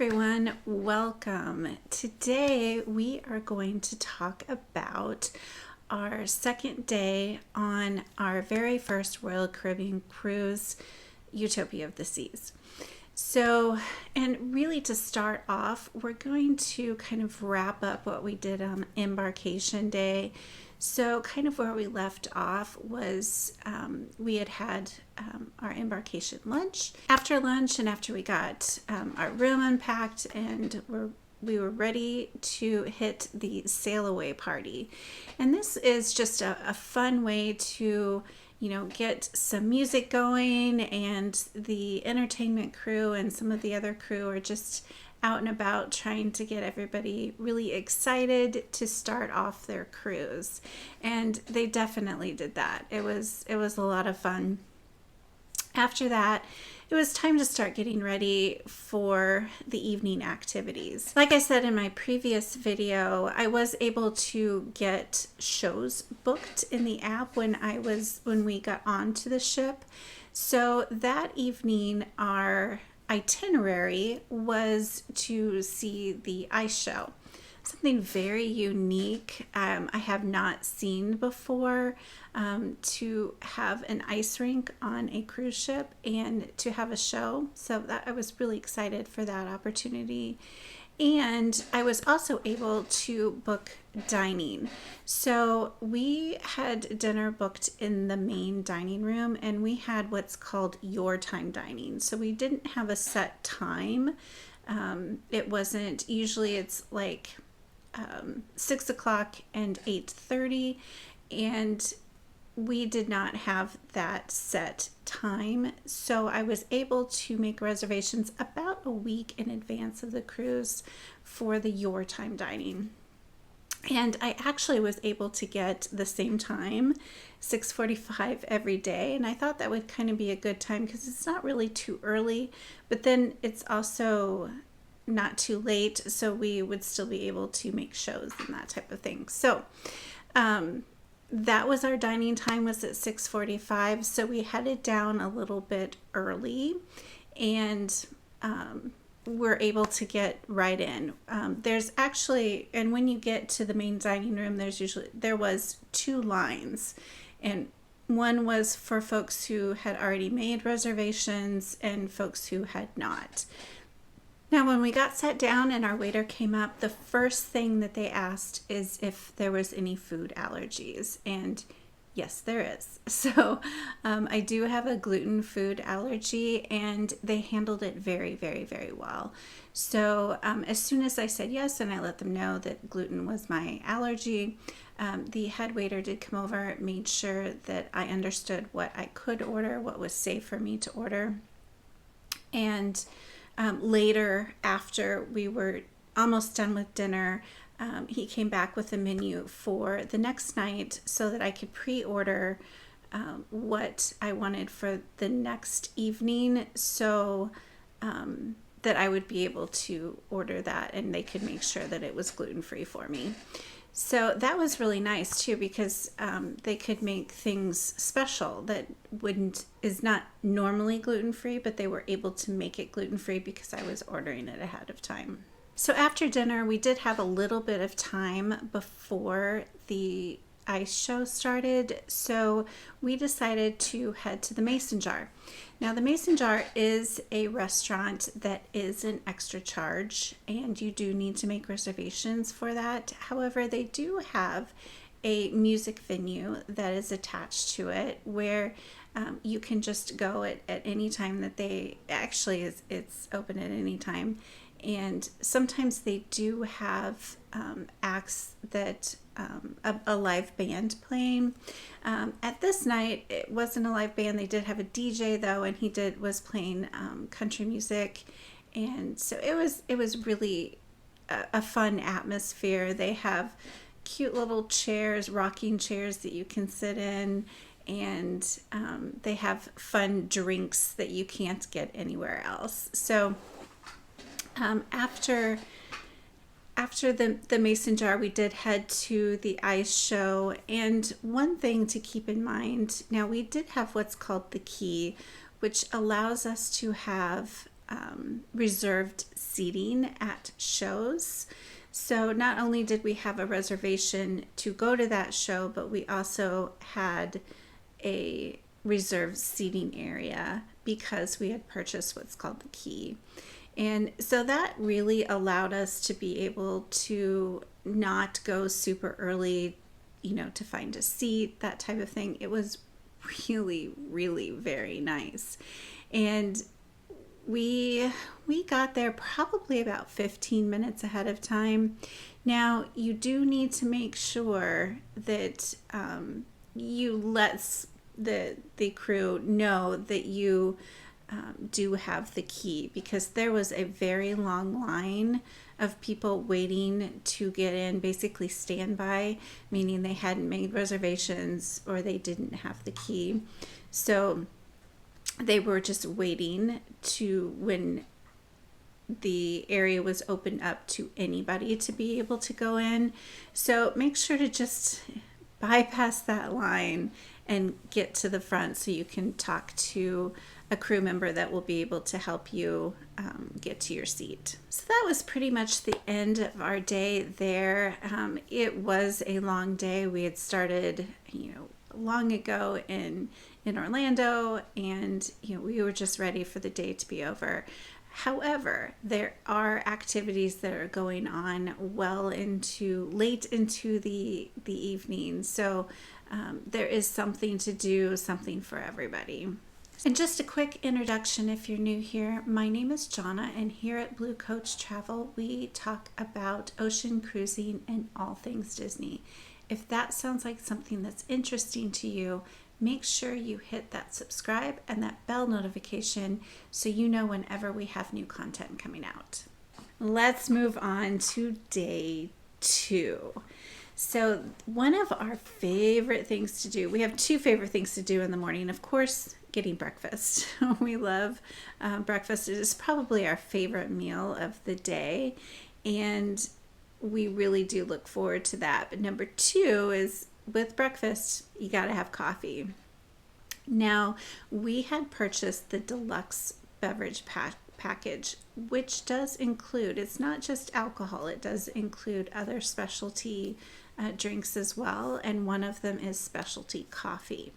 everyone, welcome. Today we are going to talk about our second day on our very first Royal Caribbean cruise, Utopia of the Seas. So, and really to start off, we're going to kind of wrap up what we did on embarkation day. So kind of where we left off was we had our embarkation lunch. After lunch and after we got our room unpacked and we were ready to hit the sail away party. And this is just a fun way to get some music going, and the entertainment crew and some of the other crew are just out and about trying to get everybody really excited to start off their cruise. And they definitely did that. It was a lot of fun. After that, it was time to start getting ready for the evening activities. Like I said in my previous video, I was able to get shows booked in the app when we got onto the ship. So that evening, our itinerary was to see the ice show. Something very unique I have not seen before, to have an ice rink on a cruise ship and to have a show. So that I was really excited for that opportunity. And I was also able to book dining. So we had dinner booked in the main dining room, and we had what's called your time dining. So we didn't have a set time. It wasn't, usually it's like 6 o'clock and 8:30, and we did not have that set time. So I was able to make reservations about a week in advance of the cruise for the your time dining. And I actually was able to get the same time, 6:45 every day. And I thought that would kind of be a good time because it's not really too early, but then it's also not too late. So we would still be able to make shows and that type of thing. So, that was our dining time, was at 6:45. So we headed down a little bit early, and we're able to get right in. There's actually, and when you get to the main dining room, there was two lines, and one was for folks who had already made reservations and folks who had not. Now, when we got sat down and our waiter came up, the first thing that they asked is if there was any food allergies. And yes, there is. So I do have a gluten food allergy, and they handled it very, very, very well. So as soon as I said yes and I let them know that gluten was my allergy, the head waiter did come over, made sure that I understood what I could order, what was safe for me to order. And later, after we were almost done with dinner, he came back with a menu for the next night so that I could pre-order what I wanted for the next evening, so that I would be able to order that and they could make sure that it was gluten-free for me. So that was really nice too, because they could make things special that is not normally gluten-free, but they were able to make it gluten-free because I was ordering it ahead of time. So after dinner, we did have a little bit of time before the ice show started, so we decided to head to the Mason Jar. Now, the Mason Jar is a restaurant that is an extra charge, and you do need to make reservations for that. However, they do have a music venue that is attached to it where you can just go at any time that it's open at any time. And sometimes they do have acts that a live band playing. At this night, it wasn't a live band. They did have a DJ though, and he was playing country music, and so it was really a fun atmosphere. They have cute little chairs, rocking chairs that you can sit in, and they have fun drinks that you can't get anywhere else. So after the Mason Jar, we did head to the ice show. And one thing to keep in mind, now we did have what's called the key, which allows us to have reserved seating at shows. So not only did we have a reservation to go to that show, but we also had a reserved seating area because we had purchased what's called the key. And so that really allowed us to be able to not go super early, to find a seat, that type of thing. It was really, really very nice. And we got there probably about 15 minutes ahead of time. Now, you do need to make sure that you let the crew know that you do have the key, because there was a very long line of people waiting to get in, basically standby, meaning they hadn't made reservations or they didn't have the key. So they were just waiting to when the area was opened up to anybody to be able to go in. So make sure to just bypass that line and get to the front so you can talk to a crew member that will be able to help you get to your seat. So that was pretty much the end of our day there. It was a long day. We had started, long ago in Orlando, and we were just ready for the day to be over. However, there are activities that are going on late into the evening. So there is something to do, something for everybody. And just a quick introduction if you're new here. My name is Jonna, and here at Blue Coach Travel, we talk about ocean cruising and all things Disney. If that sounds like something that's interesting to you, make sure you hit that subscribe and that bell notification so you know whenever we have new content coming out. Let's move on to day 2. So one of our favorite things to do, we have 2 favorite things to do in the morning. Of course, getting breakfast. We love breakfast. It is probably our favorite meal of the day, and we really do look forward to that. But number 2 is, with breakfast, you got to have coffee. Now, we had purchased the deluxe beverage package, which does include, it's not just alcohol, it does include other specialty drinks as well, and one of them is specialty coffee.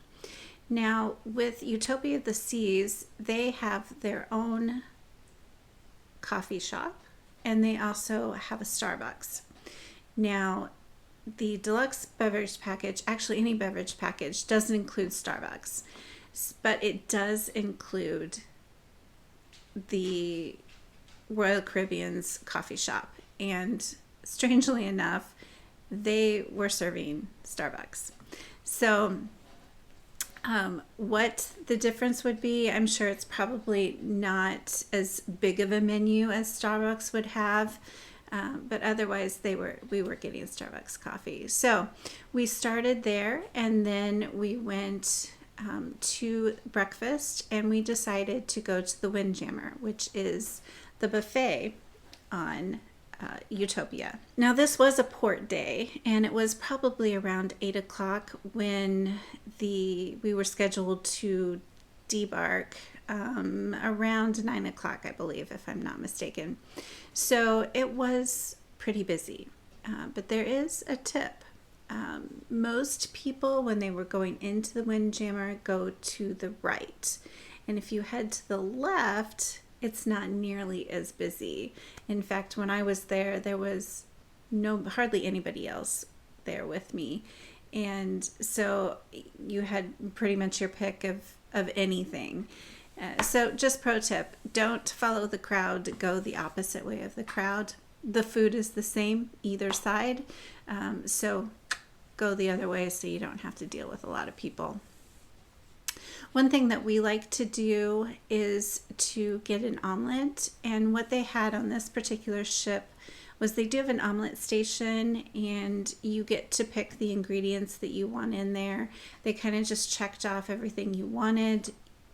Now, with Utopia of the Seas, they have their own coffee shop, and they also have a Starbucks. Now, the deluxe beverage package, actually any beverage package, doesn't include Starbucks, but it does include the Royal Caribbean's coffee shop. And strangely enough, they were serving Starbucks. So what the difference would be, I'm sure it's probably not as big of a menu as Starbucks would have. But otherwise, we were getting Starbucks coffee. So we started there, and then we went to breakfast, and we decided to go to the Windjammer, which is the buffet on Utopia. Now, this was a port day, and it was probably around 8 o'clock when we were scheduled to debark around 9 o'clock, I believe, if I'm not mistaken. So it was pretty busy, but there is a tip. Most people, when they were going into the Windjammer, go to the right. And if you head to the left, it's not nearly as busy. In fact, when I was there, there was hardly anybody else there with me. And so you had pretty much your pick of anything. So just pro tip, don't follow the crowd, go the opposite way of the crowd. The food is the same either side, so go the other way so you don't have to deal with a lot of people. One thing that we like to do is to get an omelet, and what they had on this particular ship was they do have an omelet station, and you get to pick the ingredients that you want in there. They kind of just checked off everything you wanted.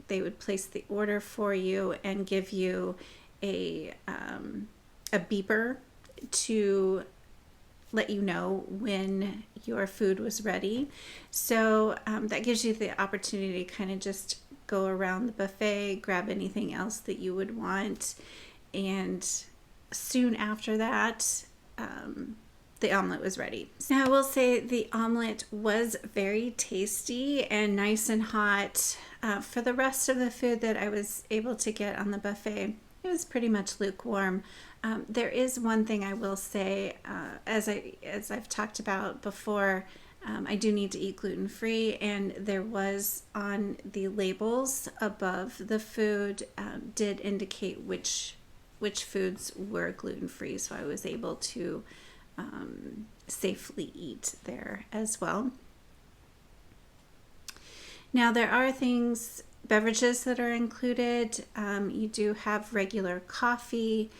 They would place the order for you and give you a beeper to let you know when your food was ready. So that gives you the opportunity to kind of just go around the buffet, grab anything else that you would want, and soon after that, the omelet was ready. Now I will say the omelet was very tasty and nice and hot. For the rest of the food that I was able to get on the buffet, it was pretty much lukewarm. There is one thing I will say, as I've talked about before, I do need to eat gluten-free, and there was on the labels above the food did indicate which foods were gluten-free, so I was able to safely eat there as well. Now there are beverages that are included. You do have regular coffee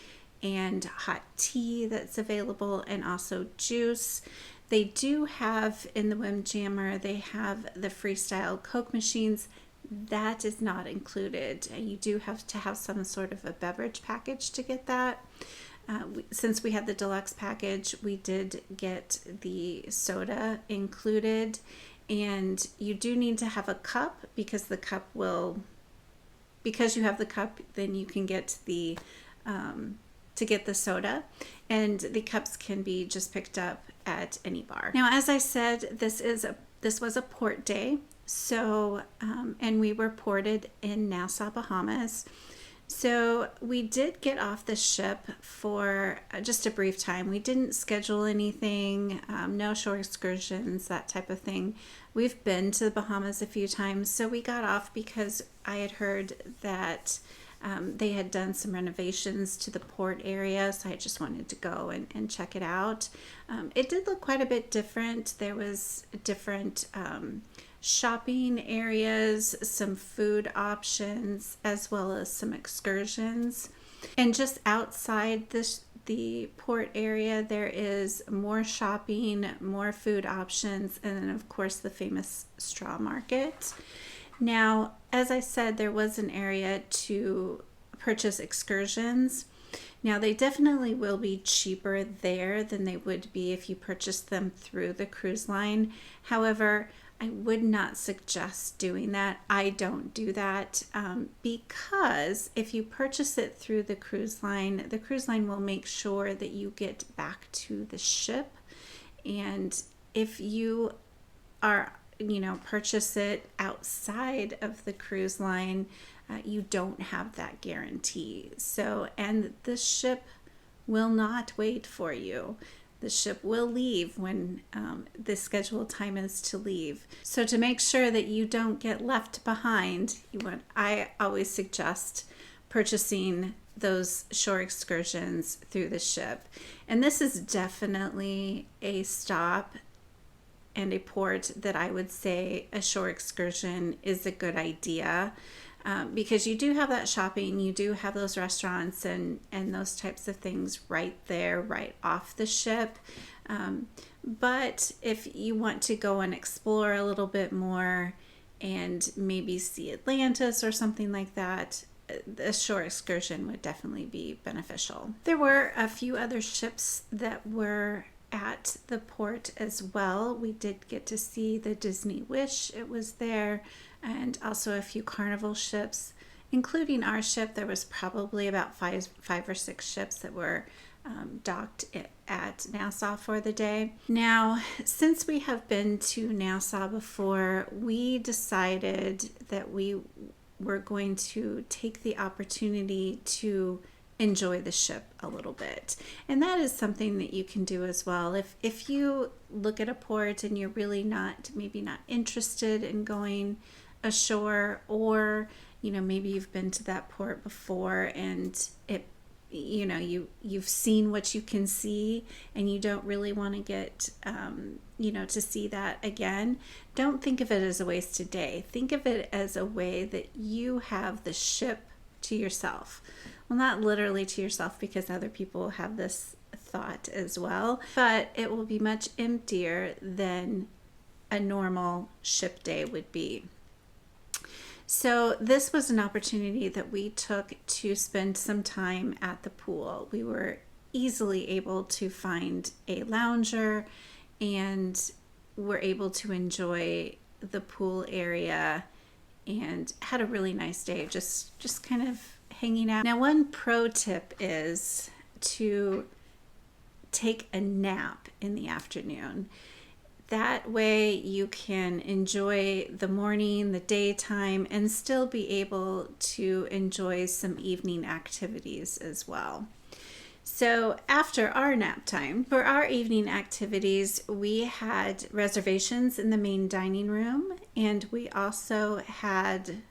and hot tea that's available, and also juice. They do have in the Windjammer, they have the freestyle Coke machines. That is not included. You do have to have some sort of a beverage package to get that. Since we had the deluxe package, we did get the soda included, and you do need to have a cup because you have the cup, then you can get the to get the soda, and the cups can be just picked up at any bar. Now, as I said, this was a port day, so and we were ported in Nassau, Bahamas. So we did get off the ship for just a brief time. We didn't schedule anything, no shore excursions, that type of thing. We've been to the Bahamas a few times, so we got off because I had heard that they had done some renovations to the port area, so I just wanted to go and check it out. It did look quite a bit different. There was different shopping areas, some food options, as well as some excursions. And just outside the port area, there is more shopping, more food options, and then of course the famous straw market. Now, as I said, there was an area to purchase excursions. Now, they definitely will be cheaper there than they would be if you purchased them through the cruise line. However, I would not suggest doing that. I don't do that because if you purchase it through the cruise line will make sure that you get back to the ship. And if you are, purchase it outside of the cruise line, you don't have that guarantee. So, and the ship will not wait for you. The ship will leave when the scheduled time is to leave. So to make sure that you don't get left behind, I always suggest purchasing those shore excursions through the ship. And this is definitely a stop and a port that I would say a shore excursion is a good idea. Because you do have that shopping, you do have those restaurants and those types of things right there, right off the ship. But if you want to go and explore a little bit more and maybe see Atlantis or something like that, a shore excursion would definitely be beneficial. There were a few other ships that were at the port as well. We did get to see the Disney Wish, it was there, and also a few Carnival ships, including our ship. There was probably about five or six ships that were docked at Nassau for the day. Now, since we have been to Nassau before, we decided that we were going to take the opportunity to enjoy the ship a little bit. And that is something that you can do as well. If you look at a port and you're really maybe not interested in going ashore, or maybe you've been to that port before and you've seen what you can see and you don't really want to get to see that again, don't think of it as a wasted day. Think of it as a way that you have the ship to yourself. Well, not literally to yourself, because other people have this thought as well, but it will be much emptier than a normal ship day would be. So this was an opportunity that we took to spend some time at the pool. We were easily able to find a lounger and were able to enjoy the pool area and had a really nice day, just kind of hanging out. Now, one pro tip is to take a nap in the afternoon. That way you can enjoy the morning, the daytime, and still be able to enjoy some evening activities as well. So after our nap time, for our evening activities, we had reservations in the main dining room, and we also had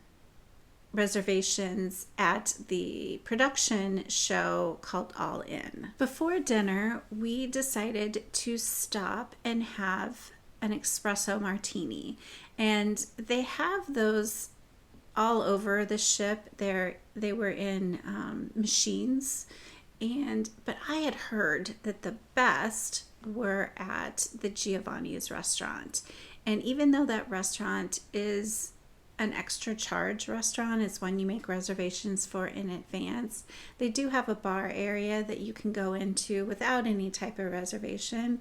reservations at the production show called All In. Before dinner, we decided to stop and have an espresso martini, and they have those all over the ship. They were in machines, but I had heard that the best were at the Giovanni's restaurant, and even though that restaurant is an extra charge restaurant, is one you make reservations for in advance, they do have a bar area that you can go into without any type of reservation.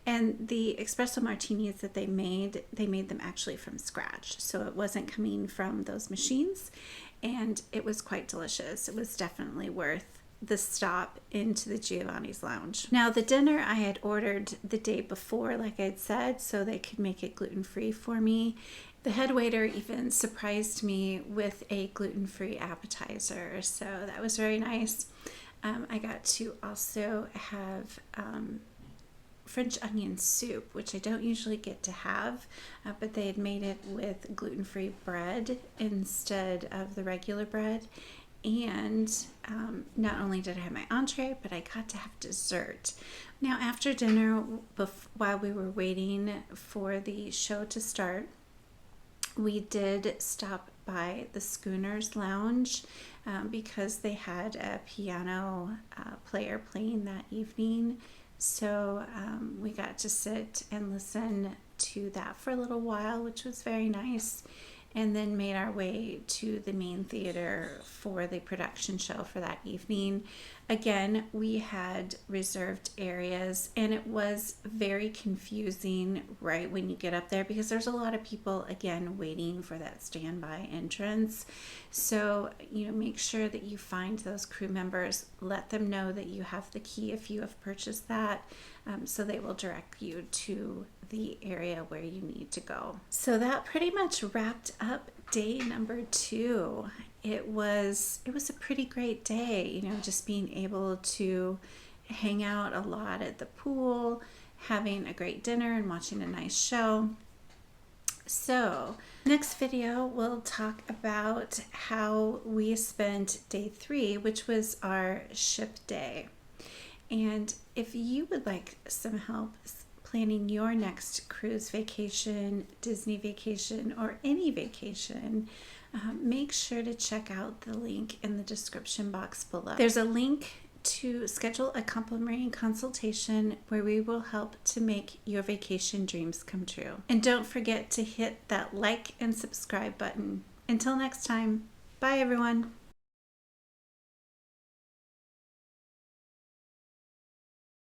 And the espresso martinis that they made them actually from scratch, so it wasn't coming from those machines, and it was quite delicious. It was definitely worth the stop into the Giovanni's Lounge. Now, the dinner I had ordered the day before, like I'd said, so they could make it gluten-free for me. The head waiter even surprised me with a gluten-free appetizer, so that was very nice. I got to also have French onion soup, which I don't usually get to have, but they had made it with gluten-free bread instead of the regular bread. And not only did I have my entree, but I got to have dessert. Now, after dinner, while we were waiting for the show to start, we did stop by the Schooner's Lounge because they had a piano player playing that evening. So we got to sit and listen to that for a little while, which was very nice, and then made our way to the main theater for the production show for that evening. Again, we had reserved areas, and it was very confusing right when you get up there because there's a lot of people, again, waiting for that standby entrance. So, make sure that you find those crew members, let them know that you have the key if you have purchased that, so they will direct you to the area where you need to go. So that pretty much wrapped up day number 2. It was a pretty great day, just being able to hang out a lot at the pool, having a great dinner and watching a nice show. So next video, we'll talk about how we spent day 3, which was our ship day. And if you would like some help planning your next cruise vacation, Disney vacation, or any vacation, make sure to check out the link in the description box below. There's a link to schedule a complimentary consultation where we will help to make your vacation dreams come true. And don't forget to hit that like and subscribe button. Until next time, bye everyone.